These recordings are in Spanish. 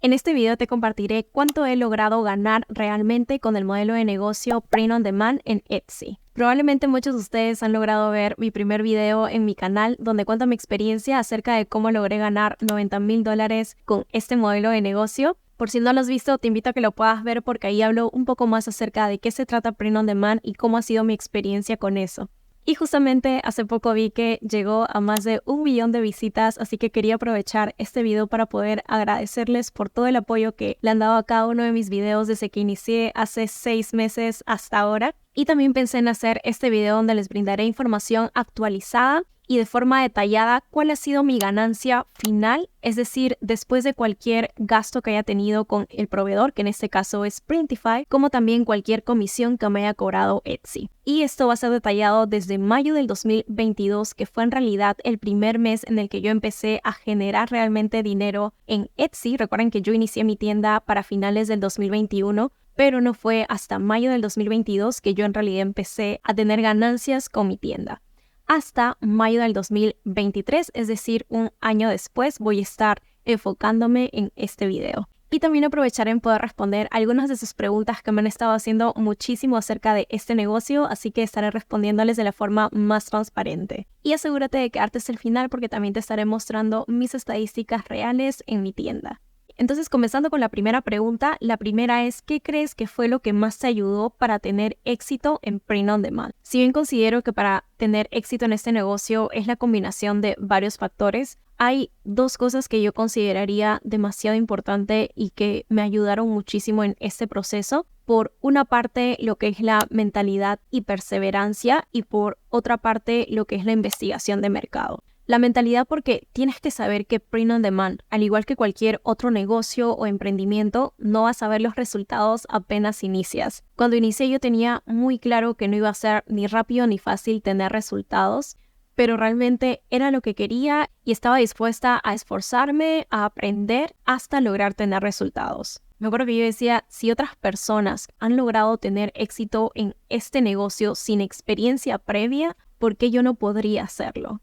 En este video te compartiré cuánto he logrado ganar realmente con el modelo de negocio Print on Demand en Etsy. Probablemente muchos de ustedes han logrado ver mi primer video en mi canal donde cuento mi experiencia acerca de cómo logré ganar $90,000 con este modelo de negocio. Por si no lo has visto, te invito a que lo puedas ver porque ahí hablo un poco más acerca de qué se trata Print on Demand y cómo ha sido mi experiencia con eso. Y justamente hace poco vi que llegó a más de 1 millón de visitas, así que quería aprovechar este video para poder agradecerles por todo el apoyo que le han dado a cada uno de mis videos desde que inicié hace 6 meses hasta ahora. Y también pensé en hacer este video donde les brindaré información actualizada y de forma detallada cuál ha sido mi ganancia final, es decir, después de cualquier gasto que haya tenido con el proveedor, que en este caso es Printify, como también cualquier comisión que me haya cobrado Etsy. Y esto va a ser detallado desde mayo del 2022, que fue en realidad el primer mes en el que yo empecé a generar realmente dinero en Etsy. Recuerden que yo inicié mi tienda para finales del 2021, pero no fue hasta mayo del 2022 que yo en realidad empecé a tener ganancias con mi tienda. Hasta mayo del 2023, es decir, un año después, voy a estar enfocándome en este video. Y también aprovecharé en poder responder algunas de sus preguntas que me han estado haciendo muchísimo acerca de este negocio, así que estaré respondiéndoles de la forma más transparente. Y asegúrate de quedarte hasta el final porque también te estaré mostrando mis estadísticas reales en mi tienda. Entonces, comenzando con la primera pregunta, la primera es, ¿qué crees que fue lo que más te ayudó para tener éxito en Print on Demand? Si bien considero que para tener éxito en este negocio es la combinación de varios factores, hay dos cosas que yo consideraría demasiado importante y que me ayudaron muchísimo en este proceso. Por una parte, lo que es la mentalidad y perseverancia, y por otra parte, lo que es la investigación de mercado. La mentalidad porque tienes que saber que Print on Demand, al igual que cualquier otro negocio o emprendimiento, no vas a ver los resultados apenas inicias. Cuando inicié yo tenía muy claro que no iba a ser ni rápido ni fácil tener resultados, pero realmente era lo que quería y estaba dispuesta a esforzarme, a aprender hasta lograr tener resultados. Me acuerdo que yo decía, si otras personas han logrado tener éxito en este negocio sin experiencia previa, ¿por qué yo no podría hacerlo?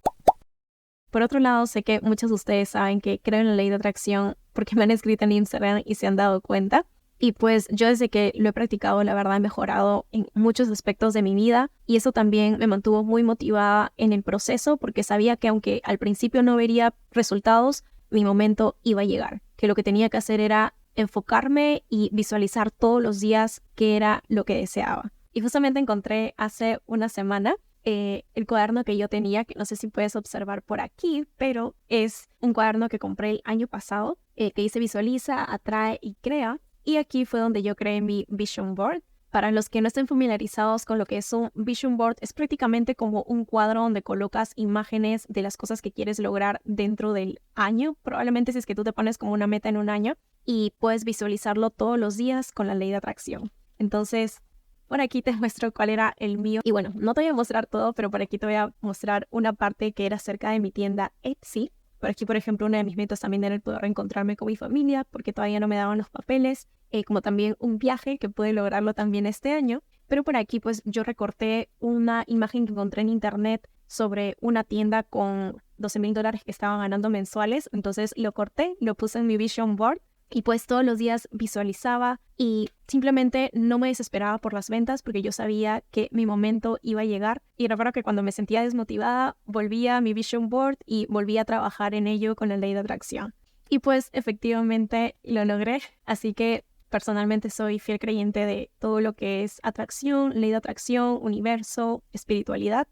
Por otro lado, sé que muchos de ustedes saben que creo en la ley de atracción porque me han escrito en Instagram y se han dado cuenta. Y pues yo desde que lo he practicado, la verdad he mejorado en muchos aspectos de mi vida y eso también me mantuvo muy motivada en el proceso porque sabía que aunque al principio no vería resultados, mi momento iba a llegar. Que lo que tenía que hacer era enfocarme y visualizar todos los días qué era lo que deseaba. Y justamente encontré hace una semana el cuaderno que yo tenía, que no sé si puedes observar por aquí, pero es un cuaderno que compré el año pasado, que dice visualiza, atrae y crea. Y aquí fue donde yo creé mi Vision Board. Para los que no estén familiarizados con lo que es un Vision Board, es prácticamente como un cuadro donde colocas imágenes de las cosas que quieres lograr dentro del año. Probablemente si es que tú te pones como una meta en un año y puedes visualizarlo todos los días con la ley de atracción. Entonces, por aquí te muestro cuál era el mío. Y bueno, no te voy a mostrar todo, pero por aquí te voy a mostrar una parte que era cerca de mi tienda Etsy. Por aquí, por ejemplo, una de mis metas también era el poder reencontrarme con mi familia, porque todavía no me daban los papeles, como también un viaje que pude lograrlo también este año. Pero por aquí, pues yo recorté una imagen que encontré en internet sobre una tienda con $12,000 que estaban ganando mensuales. Entonces lo corté, lo puse en mi Vision Board. Y pues todos los días visualizaba y simplemente no me desesperaba por las ventas porque yo sabía que mi momento iba a llegar. Y recuerdo que cuando me sentía desmotivada, volvía a mi Vision Board y volvía a trabajar en ello con la ley de atracción. Y pues efectivamente lo logré. Así que personalmente soy fiel creyente de todo lo que es atracción, ley de atracción, universo, espiritualidad.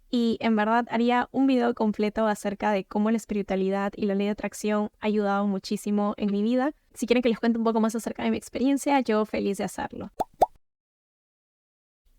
Y en verdad haría un video completo acerca de cómo la espiritualidad y la ley de atracción ha ayudado muchísimo en mi vida. Si quieren que les cuente un poco más acerca de mi experiencia, yo feliz de hacerlo.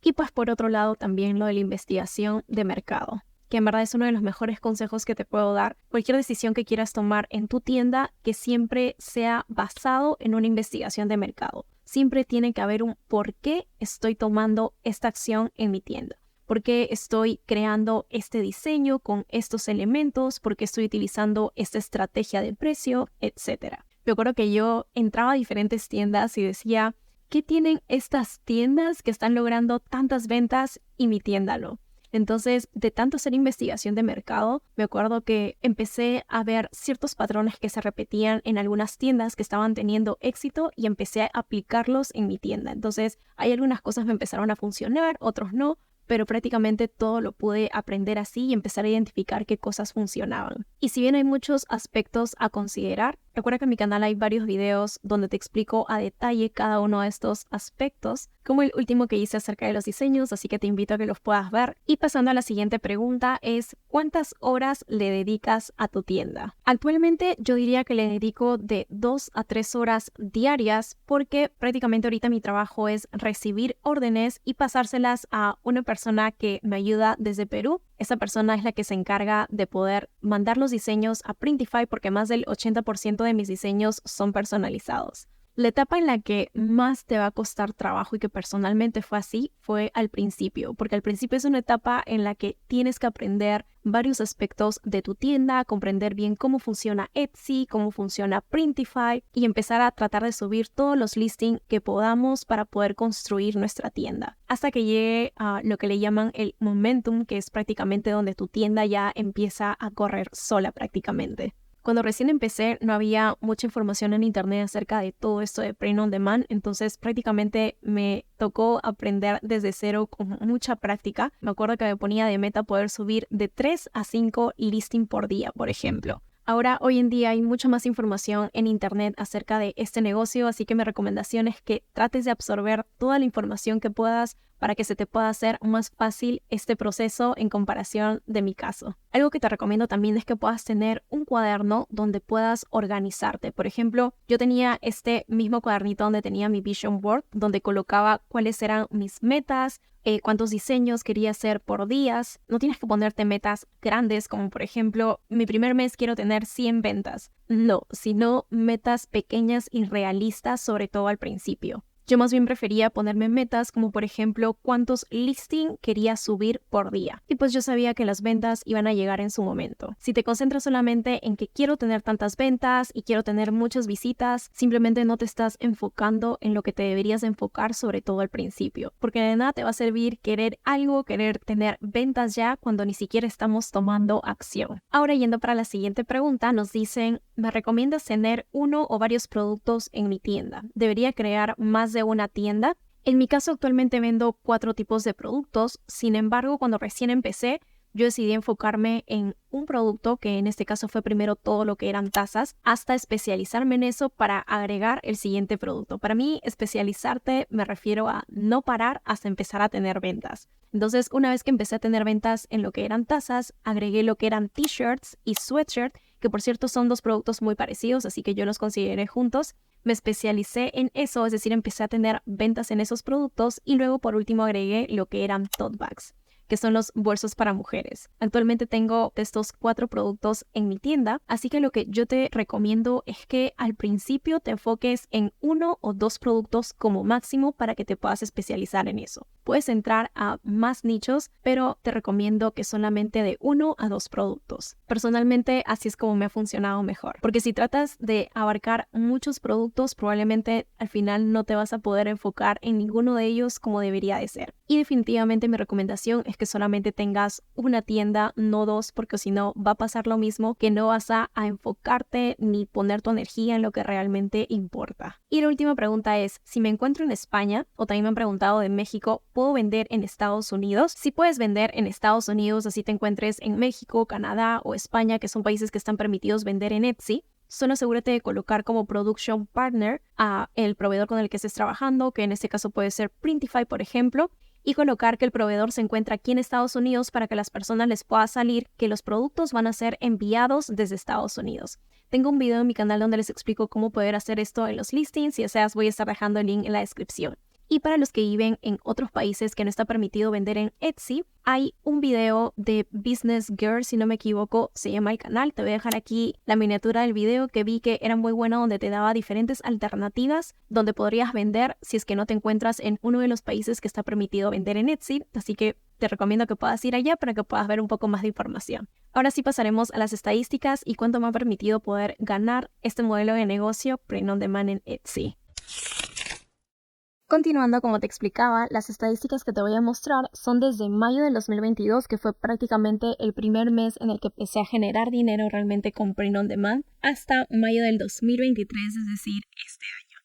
Y pues por otro lado también lo de la investigación de mercado, que en verdad es uno de los mejores consejos que te puedo dar. Cualquier decisión que quieras tomar en tu tienda, que siempre sea basado en una investigación de mercado. Siempre tiene que haber un por qué estoy tomando esta acción en mi tienda. ¿Por qué estoy creando este diseño con estos elementos? ¿Por qué estoy utilizando esta estrategia de precio? Etcétera. Me acuerdo que yo entraba a diferentes tiendas y decía, ¿qué tienen estas tiendas que están logrando tantas ventas y mi tienda no? Entonces, de tanto hacer investigación de mercado, me acuerdo que empecé a ver ciertos patrones que se repetían en algunas tiendas que estaban teniendo éxito y empecé a aplicarlos en mi tienda. Entonces, hay algunas cosas me empezaron a funcionar, otros no, pero prácticamente todo lo pude aprender así y empezar a identificar qué cosas funcionaban. Y si bien hay muchos aspectos a considerar, recuerda que en mi canal hay varios videos donde te explico a detalle cada uno de estos aspectos, como el último que hice acerca de los diseños, así que te invito a que los puedas ver. Y pasando a la siguiente pregunta es, ¿cuántas horas le dedicas a tu tienda? Actualmente yo diría que le dedico de 2 a 3 horas diarias porque prácticamente ahorita mi trabajo es recibir órdenes y pasárselas a una persona que me ayuda desde Perú. Esa persona es la que se encarga de poder mandar los diseños a Printify porque más del 80% de mis diseños son personalizados. La etapa en la que más te va a costar trabajo y que personalmente fue así fue al principio, porque al principio es una etapa en la que tienes que aprender varios aspectos de tu tienda, comprender bien cómo funciona Etsy, cómo funciona Printify y empezar a tratar de subir todos los listings que podamos para poder construir nuestra tienda. Hasta que llegue a lo que le llaman el momentum, que es prácticamente donde tu tienda ya empieza a correr sola prácticamente. Cuando recién empecé no había mucha información en internet acerca de todo esto de Print on Demand, entonces prácticamente me tocó aprender desde cero con mucha práctica. Me acuerdo que me ponía de meta poder subir de 3 a 5 listings por día, por ejemplo. Ahora, hoy en día hay mucha más información en internet acerca de este negocio, así que mi recomendación es que trates de absorber toda la información que puedas para que se te pueda hacer más fácil este proceso en comparación de mi caso. Algo que te recomiendo también es que puedas tener un cuaderno donde puedas organizarte. Por ejemplo, yo tenía este mismo cuadernito donde tenía mi vision board, donde colocaba cuáles eran mis metas, cuántos diseños quería hacer por días. No tienes que ponerte metas grandes como por ejemplo, mi primer mes quiero tener 100 ventas. No, sino metas pequeñas y realistas, sobre todo al principio. Yo más bien prefería ponerme metas como por ejemplo cuántos listings quería subir por día. Y pues yo sabía que las ventas iban a llegar en su momento. Si te concentras solamente en que quiero tener tantas ventas y quiero tener muchas visitas, simplemente no te estás enfocando en lo que te deberías enfocar, sobre todo al principio. Porque de nada te va a servir querer algo, querer tener ventas ya cuando ni siquiera estamos tomando acción. Ahora yendo para la siguiente pregunta, nos dicen, ¿me recomiendas tener uno o varios productos en mi tienda? ¿Debería crear más de una tienda? En mi caso actualmente vendo 4 tipos de productos, sin embargo cuando recién empecé yo decidí enfocarme en un producto que en este caso fue primero todo lo que eran tazas, hasta especializarme en eso para agregar el siguiente producto. Para mí especializarte me refiero a no parar hasta empezar a tener ventas. Entonces una vez que empecé a tener ventas en lo que eran tazas, agregué lo que eran t-shirts y sweatshirt, que por cierto son 2 productos muy parecidos, así que yo los consideré juntos. Me especialicé en eso, es decir, empecé a tener ventas en esos productos y luego por último agregué lo que eran tote bags, que son los bolsos para mujeres. Actualmente tengo de estos 4 productos en mi tienda, así que lo que yo te recomiendo es que al principio te enfoques en 1 o 2 productos como máximo para que te puedas especializar en eso. Puedes entrar a más nichos, pero te recomiendo que solamente de 1 a 2 productos. Personalmente así es como me ha funcionado mejor, porque si tratas de abarcar muchos productos, probablemente al final no te vas a poder enfocar en ninguno de ellos como debería de ser. Y definitivamente mi recomendación es que solamente tengas una tienda, no 2, porque si no va a pasar lo mismo, que no vas a enfocarte ni poner tu energía en lo que realmente importa. Y la última pregunta es, si me encuentro en España, o también me han preguntado de México, ¿puedo vender en Estados Unidos? Sí puedes vender en Estados Unidos, así te encuentres en México, Canadá o España, que son países que están permitidos vender en Etsy. Solo asegúrate de colocar como production partner a el proveedor con el que estés trabajando, que en este caso puede ser Printify, por ejemplo, y colocar que el proveedor se encuentra aquí en Estados Unidos para que a las personas les pueda salir que los productos van a ser enviados desde Estados Unidos. Tengo un video en mi canal donde les explico cómo poder hacer esto en los listings, si deseas voy a estar dejando el link en la descripción. Y para los que viven en otros países que no está permitido vender en Etsy, hay un video de Business Girl, si no me equivoco, se llama el canal. Te voy a dejar aquí la miniatura del video que vi que era muy bueno, donde te daba diferentes alternativas donde podrías vender si es que no te encuentras en uno de los países que está permitido vender en Etsy. Así que te recomiendo que puedas ir allá para que puedas ver un poco más de información. Ahora sí pasaremos a las estadísticas y cuánto me ha permitido poder ganar este modelo de negocio Print on Demand en Etsy. Continuando, como te explicaba, las estadísticas que te voy a mostrar son desde mayo del 2022, que fue prácticamente el primer mes en el que empecé a generar dinero realmente con Print on Demand, hasta mayo del 2023, es decir, este año.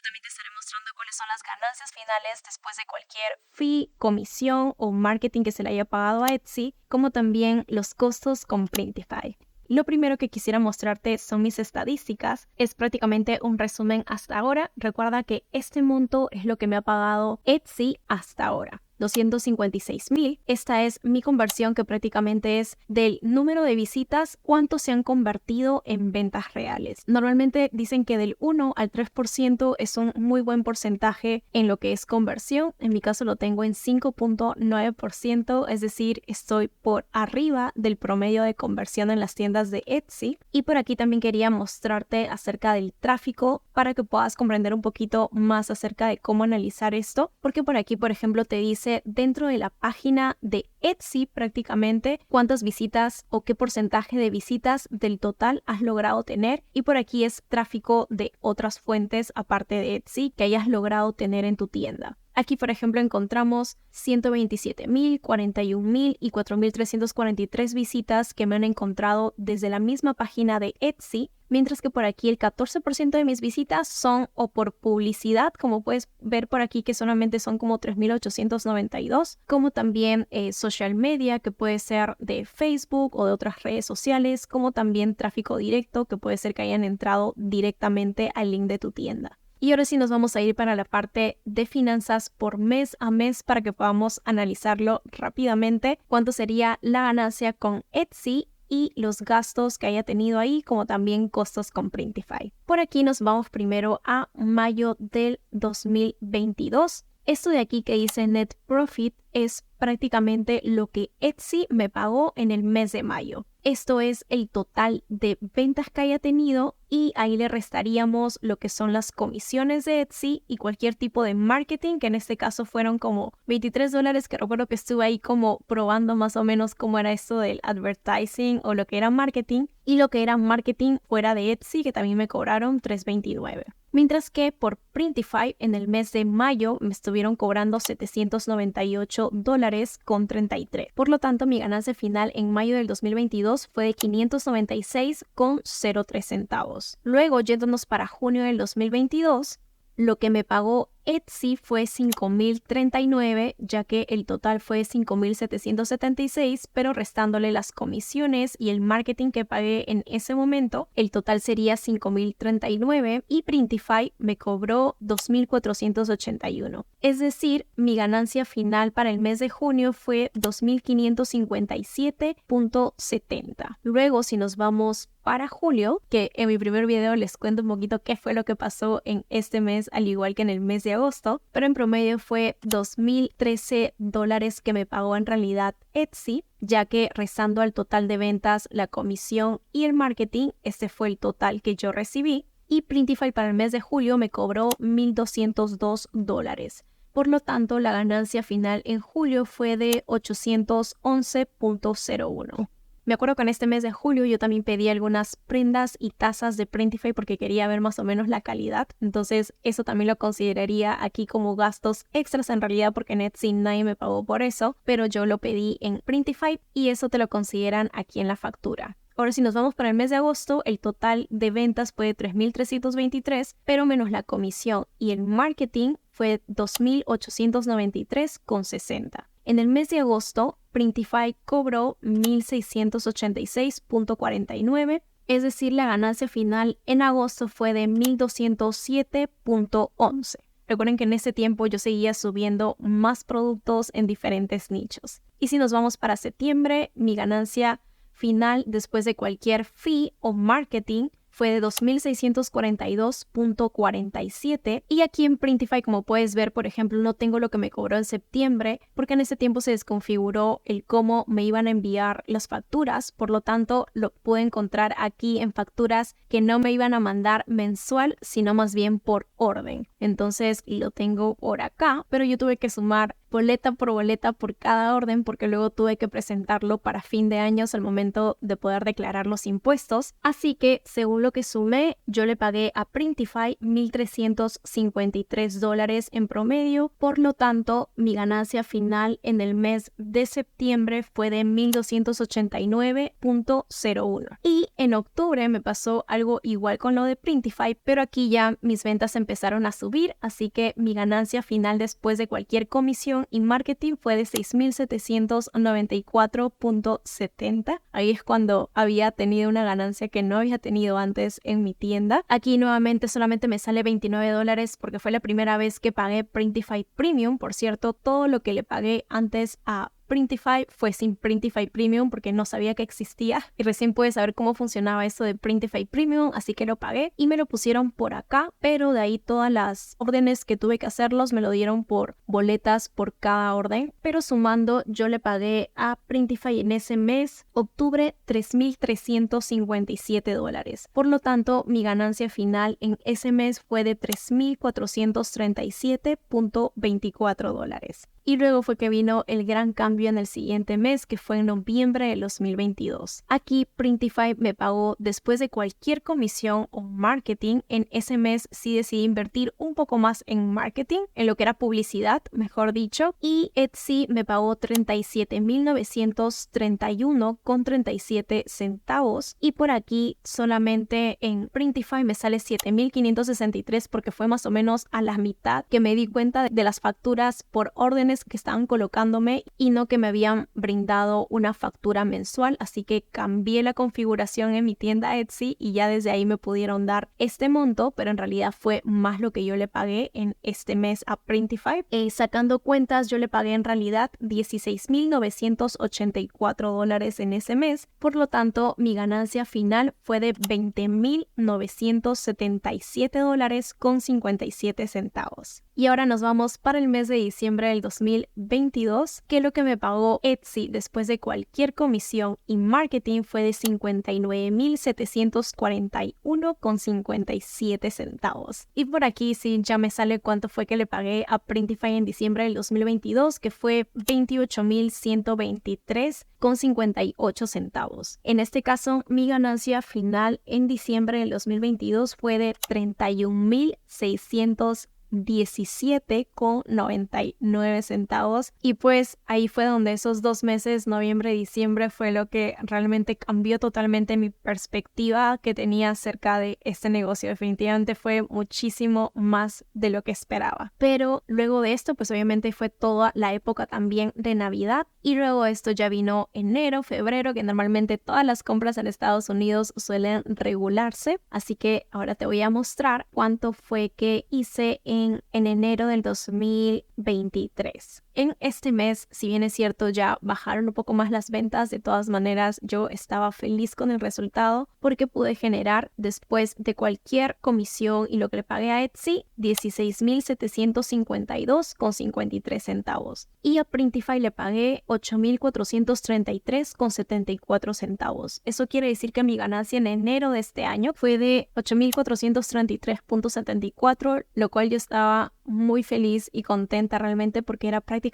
También te estaré mostrando cuáles son las ganancias finales después de cualquier fee, comisión o marketing que se le haya pagado a Etsy, como también los costos con Printify. Lo primero que quisiera mostrarte son mis estadísticas. Es prácticamente un resumen hasta ahora. Recuerda que este monto es lo que me ha pagado Etsy hasta ahora. 256,000. Esta es mi conversión, que prácticamente es del número de visitas, cuántos se han convertido en ventas reales. Normalmente dicen que del 1 al 3% es un muy buen porcentaje en lo que es conversión. En mi caso lo tengo en 5.9%, es decir, estoy por arriba del promedio de conversión en las tiendas de Etsy. Y por aquí también quería mostrarte acerca del tráfico para que puedas comprender un poquito más acerca de cómo analizar esto, porque por aquí, por ejemplo, te dice dentro de la página de Etsy prácticamente cuántas visitas o qué porcentaje de visitas del total has logrado tener, y por aquí es tráfico de otras fuentes aparte de Etsy que hayas logrado tener en tu tienda. Aquí, por ejemplo, encontramos 127,000, 41,000 y 4,343 visitas que me han encontrado desde la misma página de Etsy, mientras que por aquí el 14% de mis visitas son o por publicidad, como puedes ver por aquí que solamente son como 3,892, como también social media, que puede ser de Facebook o de otras redes sociales, como también tráfico directo, que puede ser que hayan entrado directamente al link de tu tienda. Y ahora sí nos vamos a ir para la parte de finanzas por mes a mes para que podamos analizarlo rápidamente. Cuánto sería la ganancia con Etsy y los gastos que haya tenido ahí, como también costos con Printify. Por aquí nos vamos primero a mayo del 2022. Esto de aquí que dice Net Profit es prácticamente lo que Etsy me pagó en el mes de mayo. Esto es el total de ventas que haya tenido y ahí le restaríamos lo que son las comisiones de Etsy y cualquier tipo de marketing, que en este caso fueron como $23, que recuerdo que estuve ahí como probando más o menos cómo era esto del advertising o lo que era marketing, y lo que era marketing fuera de Etsy, que también me cobraron $3.29. Mientras que por Printify en el mes de mayo me estuvieron cobrando $798.33. Por lo tanto, mi ganancia final en mayo del 2022 fue de 596,03 centavos. Luego, yéndonos para junio del 2022, lo que me pagó Etsy fue $5,039, ya que el total fue $5,776, pero restándole las comisiones y el marketing que pagué en ese momento, el total sería $5,039 y Printify me cobró $2,481. Es decir, mi ganancia final para el mes de junio fue $2,557.70. Luego, si nos vamos para julio, que en mi primer video les cuento un poquito qué fue lo que pasó en este mes, al igual que en el mes de agosto, pero en promedio fue $2,013 que me pagó en realidad Etsy, ya que restando al total de ventas, la comisión y el marketing, este fue el total que yo recibí, y Printify para el mes de julio me cobró $1,202. Por lo tanto, la ganancia final en julio fue de 811.01. Me acuerdo que en este mes de julio yo también pedí algunas prendas y tazas de Printify porque quería ver más o menos la calidad. Entonces eso también lo consideraría aquí como gastos extras en realidad, porque en Etsy nadie me pagó por eso, pero yo lo pedí en Printify y eso te lo consideran aquí en la factura. Ahora, si nos vamos para el mes de agosto, el total de ventas fue de 3,323, pero menos la comisión y el marketing fue 2,893,60. En el mes de agosto, Printify cobró 1,686.49, es decir, la ganancia final en agosto fue de 1,207.11. Recuerden que en ese tiempo yo seguía subiendo más productos en diferentes nichos. Y si nos vamos para septiembre, mi ganancia final después de cualquier fee o marketing fue de 2,642.47, y aquí en Printify, como puedes ver, por ejemplo, no tengo lo que me cobró en septiembre porque en ese tiempo se desconfiguró el cómo me iban a enviar las facturas, por lo tanto lo puedo encontrar aquí en facturas que no me iban a mandar mensual, sino más bien por orden. entonces lo tengo por acá, pero yo tuve que sumar boleta por cada orden porque luego tuve que presentarlo para fin de años al momento de poder declarar los impuestos. Así que según lo que sumé, yo le pagué a Printify $1,353 en promedio. Por lo tanto, mi ganancia final en el mes de septiembre fue de $1,289.01. Y en octubre me pasó algo igual con lo de Printify, pero aquí ya mis ventas empezaron a subir, así que mi ganancia final después de cualquier comisión y marketing fue de $6,794.70. Ahí es cuando había tenido una ganancia que no había tenido antes en mi tienda. Aquí nuevamente solamente me sale $29 porque fue la primera vez que pagué Printify Premium. Por cierto, todo lo que le pagué antes a Printify fue sin Printify Premium porque no sabía que existía y recién pude saber cómo funcionaba eso de Printify Premium, así que lo pagué y me lo pusieron por acá, pero de ahí todas las órdenes que tuve que hacerlos me lo dieron por boletas por cada orden, pero sumando yo le pagué a Printify en ese mes, octubre, $3,357. Por lo tanto, mi ganancia final en ese mes fue de $3,437.24. Y luego fue que vino el gran cambio en el siguiente mes, que fue en noviembre del 2022. Aquí Printify me pagó después de cualquier comisión o marketing. En ese mes sí decidí invertir un poco más en marketing, en lo que era publicidad, mejor dicho. Y Etsy me pagó $37,931.37. Y por aquí solamente en Printify me sale $7,563 porque fue más o menos a la mitad que me di cuenta de las facturas por órdenes que estaban colocándome y no que me habían brindado una factura mensual, así que cambié la configuración en mi tienda Etsy y ya desde ahí me pudieron dar este monto, pero en realidad fue más lo que yo le pagué en este mes a Printify. Sacando cuentas, yo le pagué en realidad $16,984 en ese mes, por lo tanto mi ganancia final fue de $20,977.57. Y ahora nos vamos para el mes de diciembre del 2022, que lo que me pagó Etsy después de cualquier comisión y marketing fue de $59,741.57. Y por aquí sí ya me sale cuánto fue que le pagué a Printify en diciembre del 2022, que fue $28,123.58. En este caso, mi ganancia final en diciembre del 2022 fue de $31,617.99. Y pues ahí fue donde esos 2 meses, noviembre y diciembre, fue lo que realmente cambió totalmente mi perspectiva que tenía acerca de este negocio. Definitivamente fue muchísimo más de lo que esperaba. Pero luego de esto, pues obviamente fue toda la época también de Navidad. Y luego esto ya vino enero, febrero, que normalmente todas las compras en Estados Unidos suelen regularse. Así que ahora te voy a mostrar cuánto fue que hice en enero del 2023. En este mes, si bien es cierto, ya bajaron un poco más las ventas, de todas maneras yo estaba feliz con el resultado porque pude generar después de cualquier comisión y lo que le pagué a Etsy, $16,752.53. Y a Printify le pagué $8,433.74. Eso quiere decir que mi ganancia en enero de este año fue de $8,433.74, lo cual yo estaba muy feliz y contenta realmente porque era prácticamente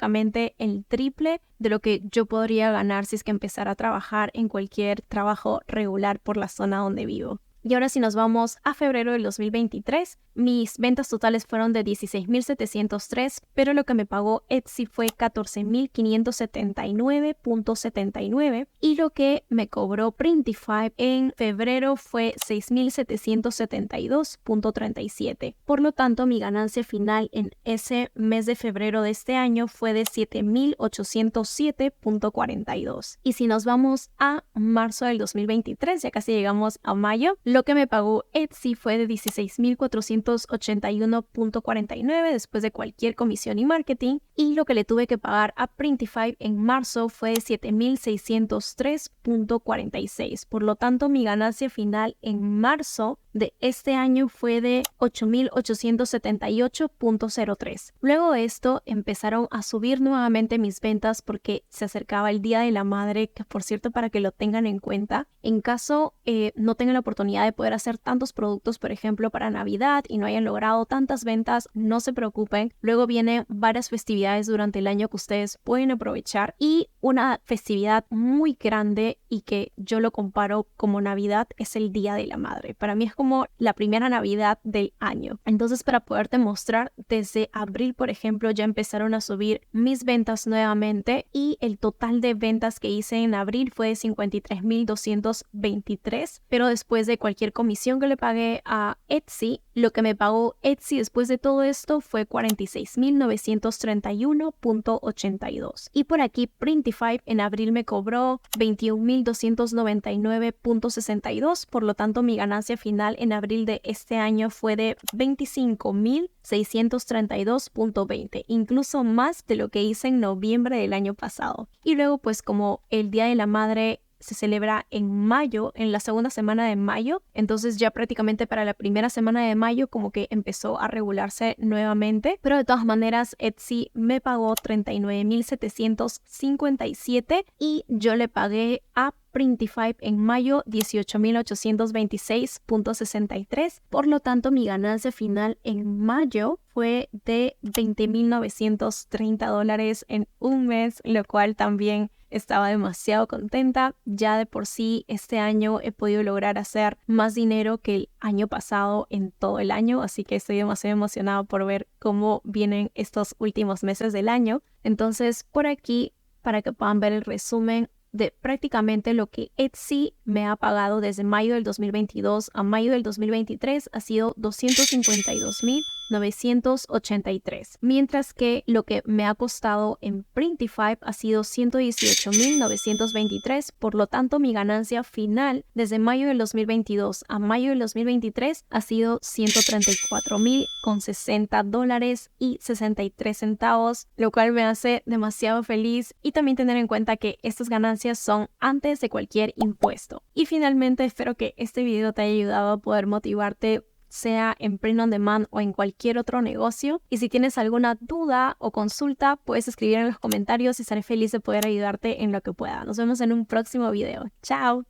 el triple de lo que yo podría ganar si es que empezara a trabajar en cualquier trabajo regular por la zona donde vivo. Y ahora si nos vamos a febrero del 2023, mis ventas totales fueron de $16,703, pero lo que me pagó Etsy fue $14,579.79 y lo que me cobró Printify en febrero fue $6,772.37. Por lo tanto, mi ganancia final en ese mes de febrero de este año fue de $7,807.42. Y si nos vamos a marzo del 2023, ya casi llegamos a mayo, lo que me pagó Etsy fue de $16,481.49 después de cualquier comisión y marketing, y lo que le tuve que pagar a Printify en marzo fue de $7,603.46. Por lo tanto, mi ganancia final en marzo de este año fue de 8.878.03. Luego de esto empezaron a subir nuevamente mis ventas porque se acercaba el Día de la Madre, que por cierto, para que lo tengan en cuenta, en caso no tengan la oportunidad de poder hacer tantos productos, por ejemplo, para Navidad y no hayan logrado tantas ventas, no se preocupen. Luego vienen varias festividades durante el año que ustedes pueden aprovechar, y una festividad muy grande y que yo lo comparo como Navidad es el Día de la Madre. Para mí es como la primera Navidad del año. Entonces, para poderte mostrar, desde abril, por ejemplo, ya empezaron a subir mis ventas nuevamente, y el total de ventas que hice en abril fue de 53.223, pero después de cualquier comisión que le pagué a Etsy, lo que me pagó Etsy después de todo esto fue 46.931.82. Y por aquí Printify en abril me cobró 21.299.62, por lo tanto mi ganancia final en abril de este año fue de 25.632.20, incluso más de lo que hice en noviembre del año pasado. Y luego, pues, como el Día de la Madre se celebra en mayo, en la segunda semana de mayo, entonces ya prácticamente para la primera semana de mayo como que empezó a regularse nuevamente, pero de todas maneras Etsy me pagó 39.757 y yo le pagué a Printify en mayo 18.826.63. Por lo tanto, mi ganancia final en mayo fue de $20.930 en un mes, lo cual también estaba demasiado contenta. Ya de por sí este año he podido lograr hacer más dinero que el año pasado en todo el año, así que estoy demasiado emocionada por ver cómo vienen estos últimos meses del año. Entonces, por aquí, para que puedan ver el resumen de prácticamente lo que Etsy me ha pagado desde mayo del 2022 a mayo del 2023, ha sido 252.983, mientras que lo que me ha costado en Printify ha sido 118.923. Por lo tanto, mi ganancia final desde mayo del 2022 a mayo del 2023 ha sido $134.060.63, lo cual me hace demasiado feliz, y también tener en cuenta que estas ganancias son antes de cualquier impuesto. Y finalmente, espero que este video te haya ayudado a poder motivarte, sea en Print on Demand o en cualquier otro negocio. Y si tienes alguna duda o consulta, puedes escribir en los comentarios y estaré feliz de poder ayudarte en lo que pueda. Nos vemos en un próximo video. ¡Chao!